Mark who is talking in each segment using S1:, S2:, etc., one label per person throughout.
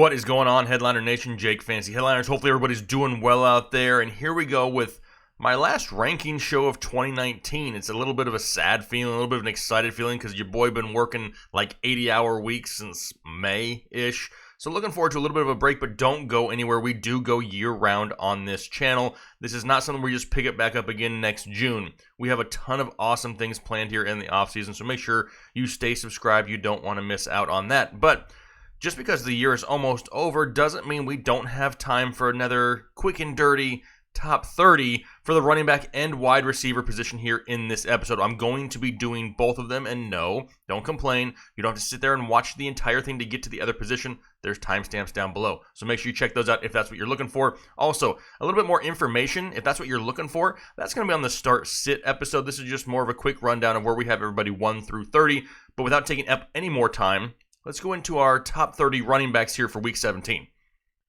S1: What is going on, Headliner Nation? Jake Fantasy Headliners. Hopefully everybody's doing well out there. And here we go with my last ranking show of 2019. It's a little bit of a sad feeling, a little bit of an excited feeling because your boy been working like 80-hour weeks since May-ish. So looking forward to a little bit of a break, but don't go anywhere. We do go year-round on this channel. This is not something where you just pick it back up again next June. We have a ton of awesome things planned here in the offseason, so make sure you stay subscribed. You don't want to miss out on that. But just because the year is almost over doesn't mean we don't have time for another quick and dirty top 30 for the running back and wide receiver position here in this episode. I'm going to be doing both of them, and no, don't complain. You don't have to sit there and watch the entire thing to get to the other position. There's timestamps down below, so make sure you check those out if that's what you're looking for. Also, a little bit more information, if that's what you're looking for, that's going to be on the start-sit episode. This is just more of a quick rundown of where we have everybody 1 through 30, but without taking up any more time, let's go into our top 30 running backs here for Week 17.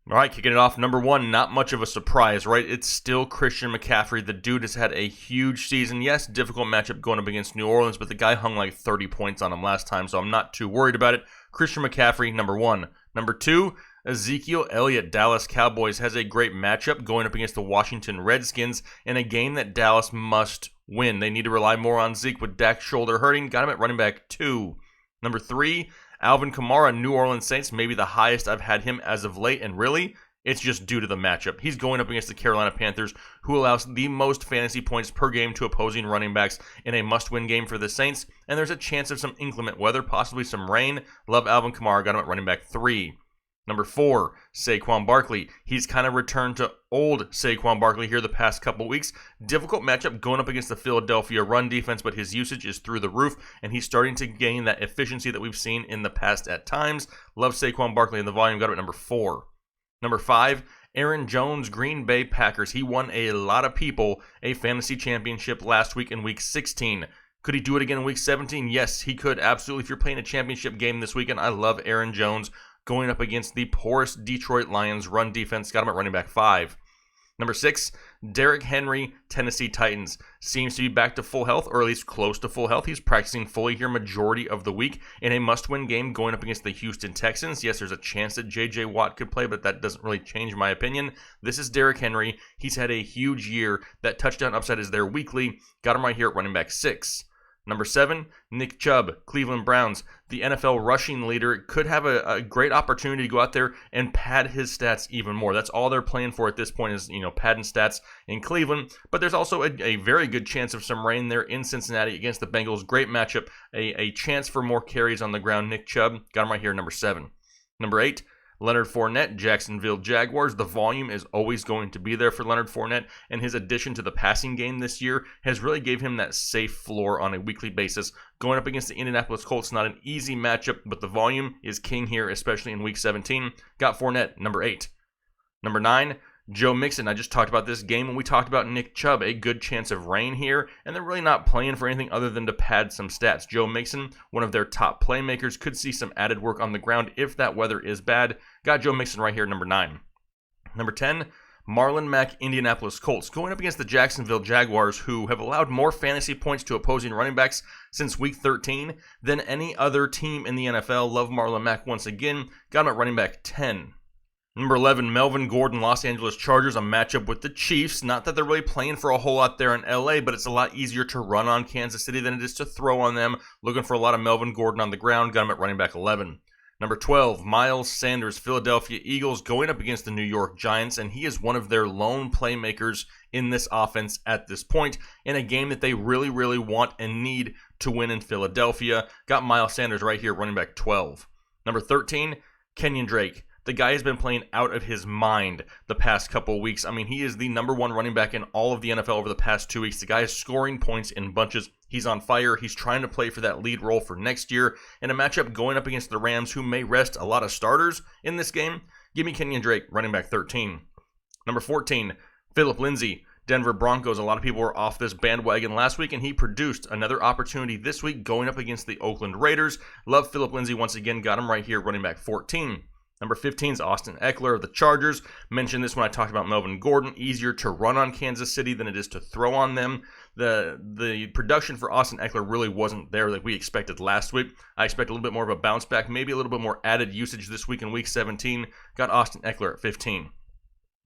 S1: All right, kicking it off, number 1, not much of a surprise, right? It's still Christian McCaffrey. The dude has had a huge season. Yes, difficult matchup going up against New Orleans, but the guy hung like 30 points on him last time, so I'm not too worried about it. Christian McCaffrey, number 1. Number 2, Ezekiel Elliott. Dallas Cowboys has a great matchup going up against the Washington Redskins in a game that Dallas must win. They need to rely more on Zeke with Dak's shoulder hurting. Got him at running back 2. Number 3, Alvin Kamara, New Orleans Saints, maybe the highest I've had him as of late, and really, it's just due to the matchup. He's going up against the Carolina Panthers, who allows the most fantasy points per game to opposing running backs in a must-win game for the Saints, and there's a chance of some inclement weather, possibly some rain. Love Alvin Kamara, got him at running back 3. Number 4, Saquon Barkley. He's kind of returned to old Saquon Barkley here the past couple weeks. Difficult matchup going up against the Philadelphia run defense, but his usage is through the roof, and he's starting to gain that efficiency that we've seen in the past at times. Love Saquon Barkley, and the volume got him at number 4. Number 5, Aaron Jones, Green Bay Packers. He won a lot of people a fantasy championship last week in Week 16. Could he do it again in Week 17? Yes, he could, absolutely. If you're playing a championship game this weekend, I love Aaron Jones going up against the porous Detroit Lions run defense. Got him at running back 5. Number 6, Derrick Henry, Tennessee Titans. Seems to be back to full health, or at least close to full health. He's practicing fully here majority of the week in a must-win game going up against the Houston Texans. Yes, there's a chance that J.J. Watt could play, but that doesn't really change my opinion. This is Derrick Henry. He's had a huge year. That touchdown upside is there weekly. Got him right here at running back 6. Number 7, Nick Chubb, Cleveland Browns. The NFL rushing leader could have a great opportunity to go out there and pad his stats even more. That's all they're playing for at this point is, padding stats in Cleveland. But there's also a very good chance of some rain there in Cincinnati against the Bengals. Great matchup. A chance for more carries on the ground. Nick Chubb, got him right here, number 7. Number 8, Leonard Fournette, Jacksonville Jaguars. The volume is always going to be there for Leonard Fournette, and his addition to the passing game this year has really gave him that safe floor on a weekly basis. Going up against the Indianapolis Colts, not an easy matchup, but the volume is king here, especially in Week 17. Got Fournette, number 8. Number 9, Joe Mixon. I just talked about this game when we talked about Nick Chubb. A good chance of rain here, and they're really not playing for anything other than to pad some stats. Joe Mixon, one of their top playmakers, could see some added work on the ground if that weather is bad. Got Joe Mixon right here, number 9. Number 10, Marlin, Mack, Indianapolis Colts. Going up against the Jacksonville Jaguars, who have allowed more fantasy points to opposing running backs since Week 13 than any other team in the NFL. Love Marlon Mack once again. Got him at running back 10. Number 11, Melvin Gordon, Los Angeles Chargers, a matchup with the Chiefs. Not that they're really playing for a whole lot there in LA, but it's a lot easier to run on Kansas City than it is to throw on them. Looking for a lot of Melvin Gordon on the ground. Got him at running back 11. Number 12, Miles Sanders, Philadelphia Eagles, going up against the New York Giants, and he is one of their lone playmakers in this offense at this point in a game that they really, really want and need to win in Philadelphia. Got Miles Sanders right here, running back 12. Number 13, Kenyan Drake. The guy has been playing out of his mind the past couple of weeks. I mean, he is the number 1 running back in all of the NFL over the past 2 weeks. The guy is scoring points in bunches. He's on fire. He's trying to play for that lead role for next year. In a matchup going up against the Rams, who may rest a lot of starters in this game, give me Kenyan Drake, running back 13. Number 14, Phillip Lindsay, Denver Broncos. A lot of people were off this bandwagon last week, and he produced another opportunity this week going up against the Oakland Raiders. Love Phillip Lindsay once again. Got him right here, running back 14. Number 15 is Austin Eckler of the Chargers. Mentioned this when I talked about Melvin Gordon. Easier to run on Kansas City than it is to throw on them. The production for Austin Eckler really wasn't there like we expected last week. I expect a little bit more of a bounce back, maybe a little bit more added usage this week in Week 17. Got Austin Eckler at 15.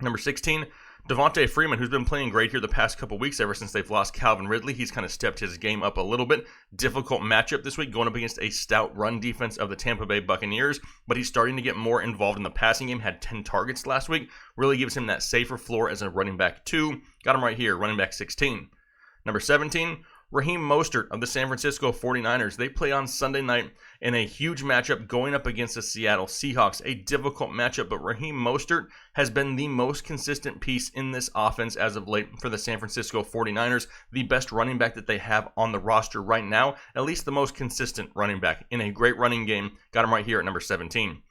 S1: Number 16, Devonta Freeman, who's been playing great here the past couple weeks ever since they've lost Calvin Ridley. He's kind of stepped his game up a little bit. Difficult matchup this week going up against a stout run defense of the Tampa Bay Buccaneers, but he's starting to get more involved in the passing game. Had 10 targets last week. Really gives him that safer floor as a running back 2. Got him right here, running back 16. Number 17, Raheem Moster of the San Francisco 49ers. They play on Sunday night in a huge matchup going up against the Seattle Seahawks. A difficult matchup, but Raheem Mostert has been the most consistent piece in this offense as of late for the San Francisco 49ers. The best running back that they have on the roster right now. At least the most consistent running back in a great running game. Got him right here at number 17.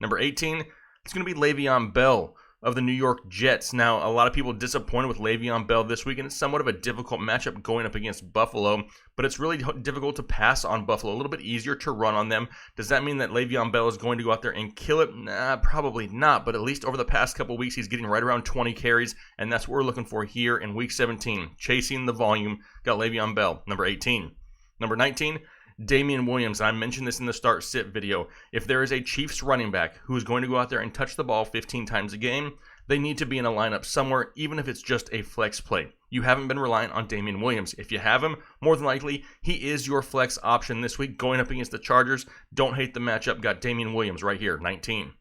S1: Number 18, it's going to be Le'Veon Bell of the New York Jets. Now, a lot of people disappointed with Le'Veon Bell this week, and it's somewhat of a difficult matchup going up against Buffalo, but it's really difficult to pass on Buffalo, a little bit easier to run on them. Does that mean that Le'Veon Bell is going to go out there and kill it? Nah, probably not, but at least over the past couple weeks, he's getting right around 20 carries, and that's what we're looking for here in Week 17. Chasing the volume, got Le'Veon Bell, number 18. Number 19, Damian Williams. I mentioned this in the start-sit video. If there is a Chiefs running back who is going to go out there and touch the ball 15 times a game, they need to be in a lineup somewhere, even if it's just a flex play. You haven't been reliant on Damian Williams. If you have him, more than likely, he is your flex option this week going up against the Chargers. Don't hate the matchup. Got Damian Williams right here, 19.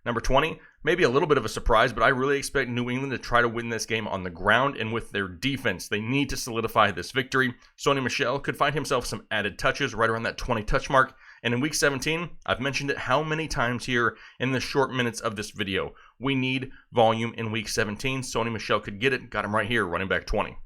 S1: Number 20, maybe a little bit of a surprise, but I really expect New England to try to win this game on the ground and with their defense. They need to solidify this victory. Sony Michel could find himself some added touches right around that 20 touch mark. And in Week 17, I've mentioned it how many times here in the short minutes of this video. We need volume in Week 17. Sony Michel could get it. Got him right here, running back 20.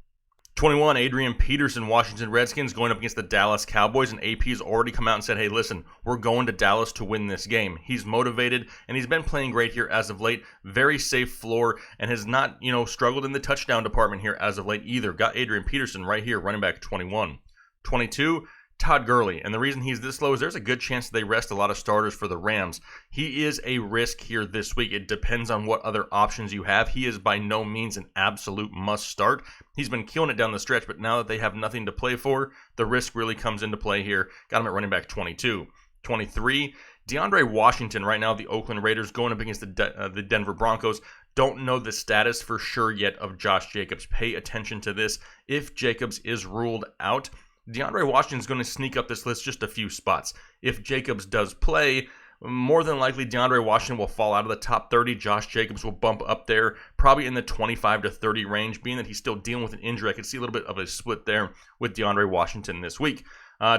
S1: 21, Adrian Peterson, Washington Redskins, going up against the Dallas Cowboys, and AP's already come out and said, hey, listen, we're going to Dallas to win this game. He's motivated, and he's been playing great here as of late. Very safe floor, and has not, struggled in the touchdown department here as of late either. Got Adrian Peterson right here, running back 21. 22, Todd Gurley, and the reason he's this low is there's a good chance they rest a lot of starters for the Rams. He is a risk here this week. It depends on what other options you have. He is by no means an absolute must start. He's been killing it down the stretch, but now that they have nothing to play for, the risk really comes into play here. Got him at running back 22. 23, Deandre Washington right now, the Oakland Raiders going up against the Denver Broncos. Don't know the status for sure yet of Josh Jacobs. Pay attention to this. If Jacobs is ruled out, DeAndre Washington's going to sneak up this list just a few spots. If Jacobs does play, more than likely DeAndre Washington will fall out of the top 30. Josh Jacobs will bump up there, probably in the 25 to 30 range. Being that he's still dealing with an injury, I could see a little bit of a split there with DeAndre Washington this week.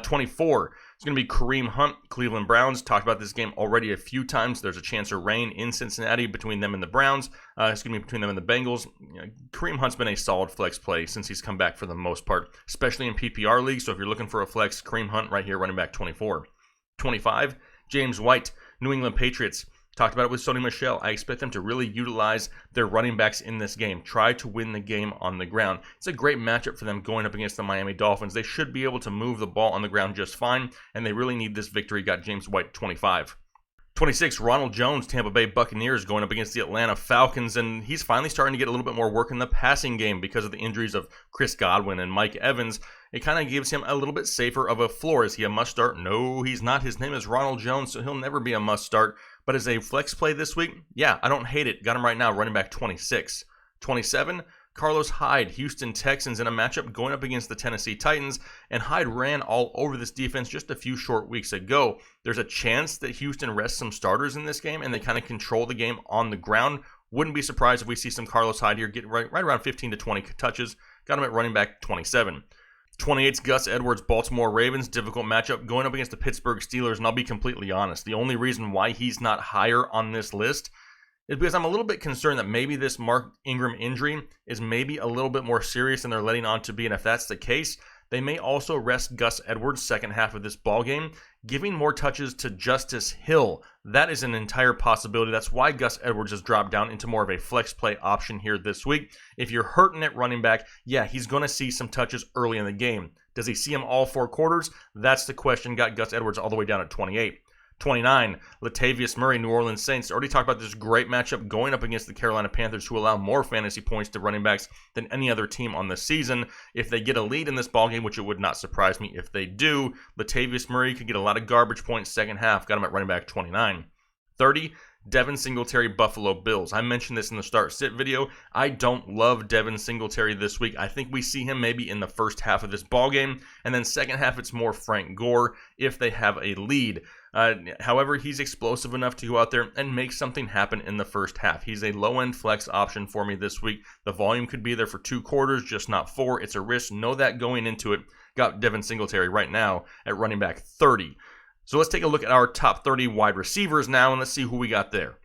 S1: 24, it's going to be Kareem Hunt, Cleveland Browns. Talked about this game already a few times. There's a chance of rain in Cincinnati between them and the Browns. It's going to be between them and the Bengals. Kareem Hunt's been a solid flex play since he's come back for the most part, especially in PPR leagues. So if you're looking for a flex, Kareem Hunt right here, running back 24. 25, James White, New England Patriots. Talked about it with Sony Michel. I expect them to really utilize their running backs in this game. Try to win the game on the ground. It's a great matchup for them going up against the Miami Dolphins. They should be able to move the ball on the ground just fine, and they really need this victory. Got James White, 25. 26, Ronald Jones, Tampa Bay Buccaneers, going up against the Atlanta Falcons, and he's finally starting to get a little bit more work in the passing game because of the injuries of Chris Godwin and Mike Evans. It kind of gives him a little bit safer of a floor. Is he a must start? No, he's not. His name is Ronald Jones, so he'll never be a must start. But as a flex play this week, yeah, I don't hate it. Got him right now, running back 26. 27, Carlos Hyde, Houston Texans, in a matchup going up against the Tennessee Titans, and Hyde ran all over this defense just a few short weeks ago. There's a chance that Houston rests some starters in this game, and they kind of control the game on the ground. Wouldn't be surprised if we see some Carlos Hyde here get right around 15 to 20 touches. Got him at running back 27. 28's Gus Edwards, Baltimore Ravens, difficult matchup going up against the Pittsburgh Steelers, and I'll be completely honest. The only reason why he's not higher on this list is because I'm a little bit concerned that maybe this Mark Ingram injury is maybe a little bit more serious than they're letting on to be, and if that's the case, they may also rest Gus Edwards second half of this ballgame, giving more touches to Justice Hill. That is an entire possibility. That's why Gus Edwards has dropped down into more of a flex play option here this week. If you're hurting at running back, yeah, he's going to see some touches early in the game. Does he see them all 4 quarters? That's the question. Got Gus Edwards all the way down at 28. 29, Latavius Murray, New Orleans Saints. Already talked about this great matchup going up against the Carolina Panthers, who allow more fantasy points to running backs than any other team on the season. If they get a lead in this ballgame, which it would not surprise me if they do, Latavius Murray could get a lot of garbage points second half. Got him at running back 29. 30, Devin Singletary, Buffalo Bills. I mentioned this in the start-sit video. I don't love Devin Singletary this week. I think we see him maybe in the first half of this ballgame, and then second half it's more Frank Gore if they have a lead. However, he's explosive enough to go out there and make something happen in the first half. He's a low-end flex option for me this week. The volume could be there for 2 quarters, just not 4. It's a risk. Know that going into it. Got Devin Singletary right now at running back 30. So let's take a look at our top 30 wide receivers now, and let's see who we got there.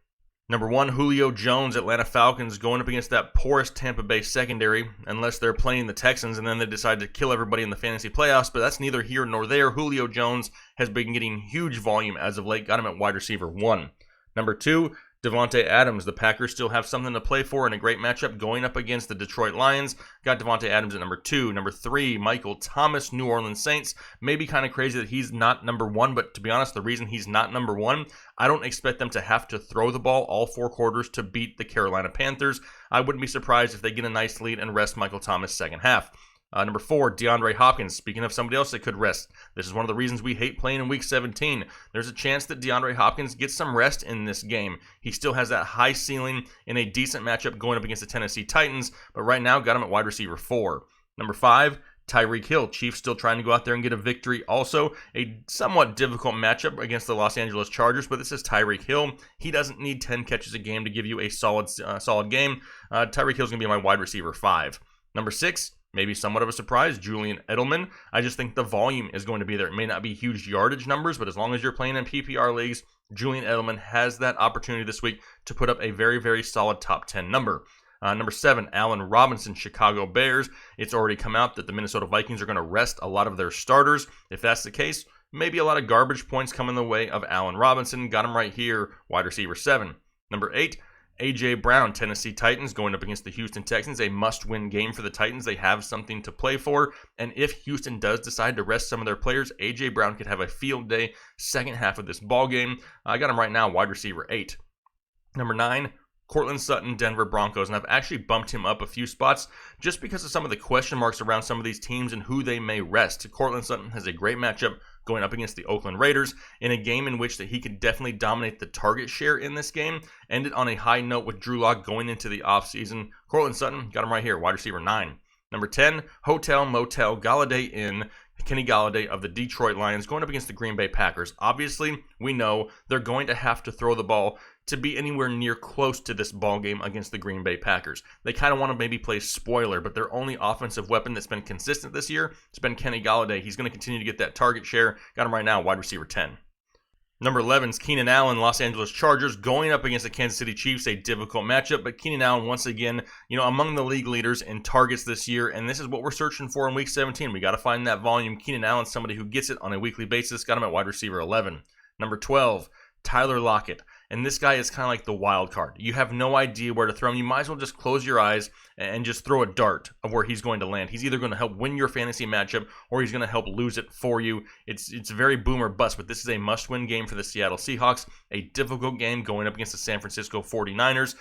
S1: Number 1, Julio Jones, Atlanta Falcons, going up against that porous Tampa Bay secondary, unless they're playing the Texans and then they decide to kill everybody in the fantasy playoffs, but that's neither here nor there. Julio Jones has been getting huge volume as of late. Got him at wide receiver 1. Number 2, Davante Adams. The Packers still have something to play for in a great matchup going up against the Detroit Lions. Got Davante Adams at number 2. Number 3, Michael Thomas, New Orleans Saints. Maybe kind of crazy that he's not number 1, but to be honest, the reason he's not number 1, I don't expect them to have to throw the ball all 4 quarters to beat the Carolina Panthers. I wouldn't be surprised if they get a nice lead and rest Michael Thomas second half. Number 4, DeAndre Hopkins. Speaking of somebody else that could rest, this is one of the reasons we hate playing in Week 17. There's a chance that DeAndre Hopkins gets some rest in this game. He still has that high ceiling in a decent matchup going up against the Tennessee Titans, but right now got him at wide receiver 4. Number 5, Tyreke Hill. Chiefs still trying to go out there and get a victory. Also, a somewhat difficult matchup against the Los Angeles Chargers, but this is Tyreke Hill. He doesn't need 10 catches a game to give you a solid game. Tyreke Hill's going to be my wide receiver 5. Number 6, maybe somewhat of a surprise, Julian Edelman. I just think the volume is going to be there. It may not be huge yardage numbers, but as long as you're playing in PPR leagues, Julian Edelman has that opportunity this week to put up a very, very solid top 10 number. Number 7, Allen Robinson, Chicago Bears. It's already come out that the Minnesota Vikings are going to rest a lot of their starters. If that's the case, maybe a lot of garbage points come in the way of Allen Robinson. Got him right here, wide receiver 7. Number 8, A.J. Brown, Tennessee Titans, going up against the Houston Texans. A must-win game for the Titans. They have something to play for. And if Houston does decide to rest some of their players, A.J. Brown could have a field day second half of this ball game. I got him right now, wide receiver 8. Number 9, Courtland Sutton, Denver Broncos. And I've actually bumped him up a few spots just because of some of the question marks around some of these teams and who they may rest. Courtland Sutton has a great matchup going up against the Oakland Raiders in a game in which that he could definitely dominate the target share in this game. Ended on a high note with Drew Lock going into the offseason. Courtland Sutton, got him right here, wide receiver 9. Number 10, Hotel Motel Galladay Inn, Kenny Galladay of the Detroit Lions going up against the Green Bay Packers. Obviously, we know they're going to have to throw the ball to be anywhere near close to this ball game against the Green Bay Packers. They kind of want to maybe play spoiler, but their only offensive weapon that's been consistent this year has been Kenny Galladay. He's going to continue to get that target share. Got him right now, wide receiver 10. Number 11 is Keenan Allen, Los Angeles Chargers, going up against the Kansas City Chiefs, a difficult matchup, but Keenan Allen, once again, among the league leaders in targets this year, and this is what we're searching for in Week 17. We got to find that volume. Keenan Allen, somebody who gets it on a weekly basis, got him at wide receiver 11. Number 12, Tyler Lockett. And this guy is kind of like the wild card. You have no idea where to throw him. You might as well just close your eyes and just throw a dart of where he's going to land. He's either going to help win your fantasy matchup or he's going to help lose it for you. It's very boom or bust, but this is a must-win game for the Seattle Seahawks. A difficult game going up against the San Francisco 49ers.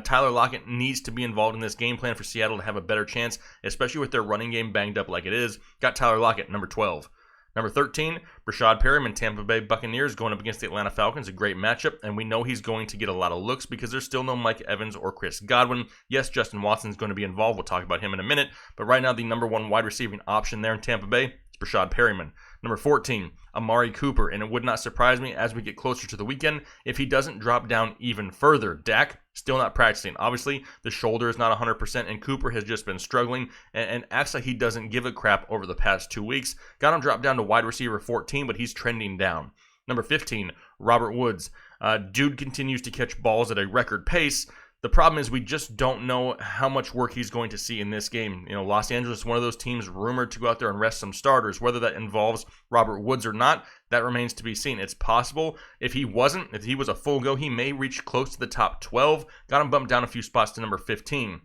S1: Tyler Lockett needs to be involved in this game plan for Seattle to have a better chance, especially with their running game banged up like it is. Got Tyler Lockett, number 12. Number 13, Rashad Perriman, Tampa Bay Buccaneers, going up against the Atlanta Falcons. A great matchup, and we know he's going to get a lot of looks because there's still no Mike Evans or Chris Godwin. Yes, Justin Watson's going to be involved. We'll talk about him in a minute. But right now, the number 1 wide receiving option there in Tampa Bay is Rashad Perriman. Number 14, Amari Cooper, and it would not surprise me as we get closer to the weekend if he doesn't drop down even further. Dak, still not practicing. Obviously, the shoulder is not 100%, and Cooper has just been struggling and acts like he doesn't give a crap over the past 2 weeks. Got him dropped down to wide receiver 14, but he's trending down. Number 15, Robert Woods. Dude continues to catch balls at a record pace. The problem is we just don't know how much work he's going to see in this game. Los Angeles is one of those teams rumored to go out there and rest some starters. Whether that involves Robert Woods or not, that remains to be seen. It's possible. If he was a full go, he may reach close to the top 12. Got him bumped down a few spots to number 15.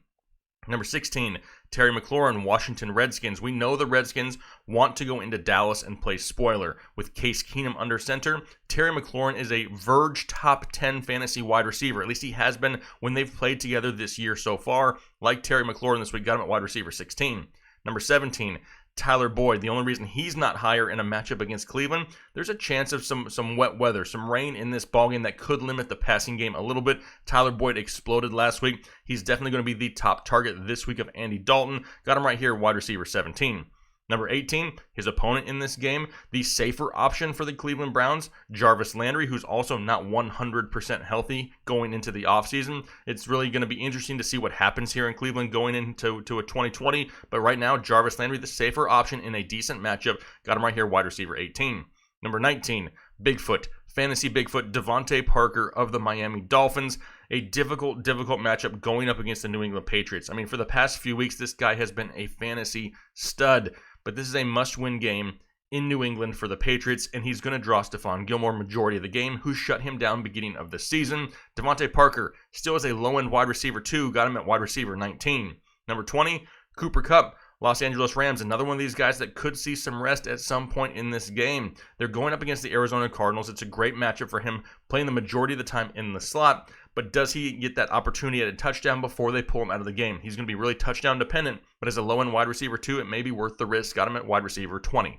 S1: Number 16, Terry McLaurin, Washington Redskins. We know the Redskins want to go into Dallas and play spoiler. With Case Keenum under center, Terry McLaurin is a verge top 10 fantasy wide receiver. At least he has been when they've played together this year so far. Like Terry McLaurin this week, got him at wide receiver 16. Number 17, Tyler Boyd. The only reason he's not higher in a matchup against Cleveland, there's a chance of some wet weather, some rain in this ballgame that could limit the passing game a little bit. Tyler Boyd exploded last week. He's definitely going to be the top target this week of Andy Dalton. Got him right here, wide receiver 17. Number 18, his opponent in this game, the safer option for the Cleveland Browns, Jarvis Landry, who's also not 100% healthy going into the offseason. It's really going to be interesting to see what happens here in Cleveland going into a 2020. But right now, Jarvis Landry, the safer option in a decent matchup. Got him right here, wide receiver 18. Number 19, Bigfoot, fantasy Bigfoot, Devonta Parker of the Miami Dolphins. A difficult matchup going up against the New England Patriots. I mean, for the past few weeks, this guy has been a fantasy stud. But this is a must-win game in New England for the Patriots, and he's going to draw Stephon Gilmore majority of the game, who shut him down beginning of the season. Devonta Parker still is a low-end wide receiver 2, got him at wide receiver 19. Number 20, Cooper Kupp, Los Angeles Rams, another one of these guys that could see some rest at some point in this game. They're going up against the Arizona Cardinals. It's a great matchup for him, playing the majority of the time in the slot. But does he get that opportunity at a touchdown before they pull him out of the game? He's going to be really touchdown dependent, but as a low-end wide receiver 2, it may be worth the risk. Got him at wide receiver 20.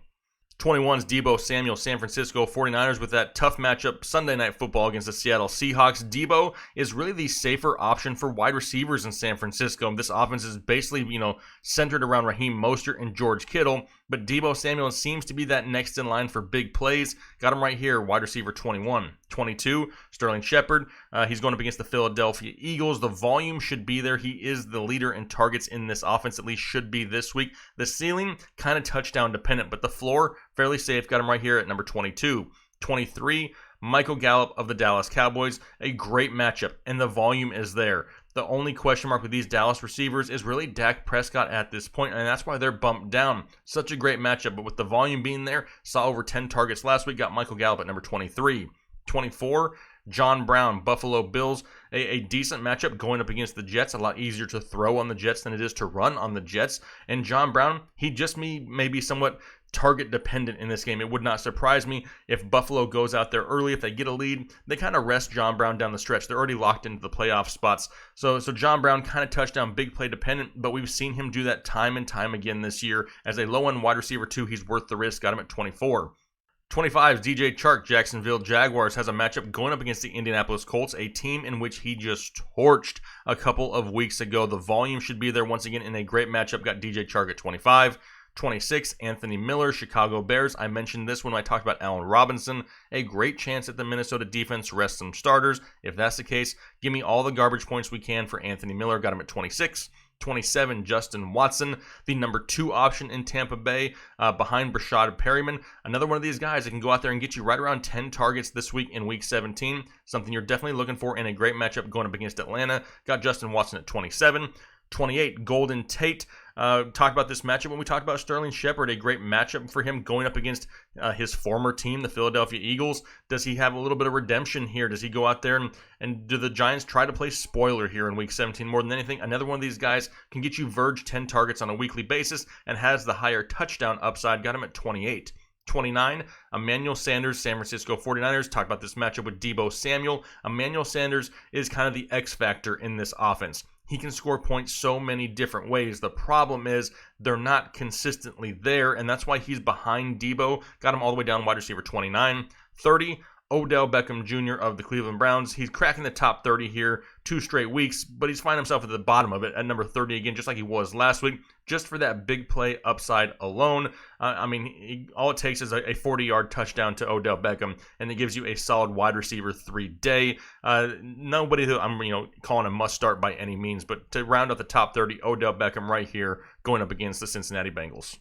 S1: 21's Deebo Samuel, San Francisco 49ers with that tough matchup Sunday Night Football against the Seattle Seahawks. Deebo is really the safer option for wide receivers in San Francisco. This offense is basically, centered around Raheem Moster and George Kittle, but Deebo Samuel seems to be that next in line for big plays. Got him right here, wide receiver 21. 22, Sterling Shepard. He's going up against the Philadelphia Eagles. The volume should be there. He is the leader in targets in this offense, at least should be this week. The ceiling, kind of touchdown dependent, but the floor, fairly safe. Got him right here at number 22. 23, Michael Gallup of the Dallas Cowboys. A great matchup, and the volume is there. The only question mark with these Dallas receivers is really Dak Prescott at this point, and that's why they're bumped down. Such a great matchup, but with the volume being there, saw over 10 targets last week, got Michael Gallup at number 23. 24, John Brown, Buffalo Bills, a decent matchup going up against the Jets. A lot easier to throw on the Jets than it is to run on the Jets. And John Brown, he just may be somewhat target dependent in this game. It would not surprise me if Buffalo goes out there early. If they get a lead, they kind of rest John Brown down the stretch. They're already locked into the playoff spots. So John Brown kind of touchdown, big play dependent, but we've seen him do that time and time again this year. As a low-end wide receiver 2, he's worth the risk. Got him at 24. 25's DJ Chark, Jacksonville Jaguars, has a matchup going up against the Indianapolis Colts, a team in which he just torched a couple of weeks ago. The volume should be there once again in a great matchup. Got DJ Chark at 25. 26, Anthony Miller, Chicago Bears. I mentioned this when I talked about Allen Robinson. A great chance at the Minnesota defense rest some starters. If that's the case, give me all the garbage points we can for Anthony Miller. Got him at 26. 27, Justin Watson, the number 2 option in Tampa Bay, behind Brashad Perryman. Another one of these guys that can go out there and get you right around 10 targets this week in Week 17. Something you're definitely looking for in a great matchup going up against Atlanta. Got Justin Watson at 27. 28, Golden Tate. Talked about this matchup when we talked about Sterling Shepard. A great matchup for him going up against his former team, the Philadelphia Eagles. Does he have a little bit of redemption here? Does he go out there and do the Giants try to play spoiler here in Week 17 more than anything? Another one of these guys can get you verge 10 targets on a weekly basis and has the higher touchdown upside. Got him at 28. 29, Emmanuel Sanders, San Francisco 49ers. Talk about this matchup with Deebo Samuel. Emmanuel Sanders is kind of the X factor in this offense. He can score points so many different ways. The problem is they're not consistently there, and that's why he's behind Deebo. Got him all the way down wide receiver 29. 30, Odell Beckham Jr. of the Cleveland Browns. He's cracking the top 30 here 2 straight weeks, but he's finding himself at the bottom of it at number 30 again, just like he was last week, just for that big play upside alone. All it takes is a 40-yard touchdown to Odell Beckham, and it gives you a solid wide receiver 3 day. Nobody who I'm calling a must start by any means, but to round out the top 30, Odell Beckham right here going up against the Cincinnati Bengals.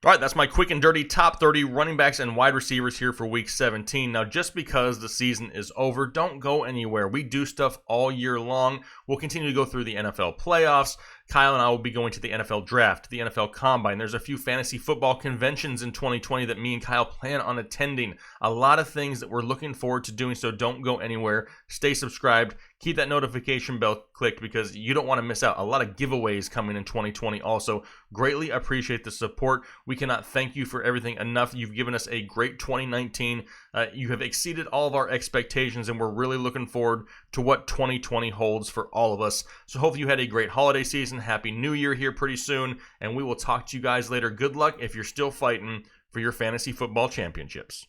S1: All right, that's my quick and dirty top 30 running backs and wide receivers here for Week 17. Now, just because the season is over, don't go anywhere. We do stuff all year long. We'll continue to go through the NFL playoffs, Kyle and I will be going to the NFL Draft, the NFL Combine. There's a few fantasy football conventions in 2020 that me and Kyle plan on attending. A lot of things that we're looking forward to doing, so don't go anywhere. Stay subscribed. Keep that notification bell clicked because you don't want to miss out. A lot of giveaways coming in 2020 also. Greatly appreciate the support. We cannot thank you for everything enough. You've given us a great 2019. You have exceeded all of our expectations, and we're really looking forward to what 2020 holds for all of us. So hopefully you had a great holiday season. Happy New Year here pretty soon, and we will talk to you guys later. Good luck if you're still fighting for your fantasy football championships.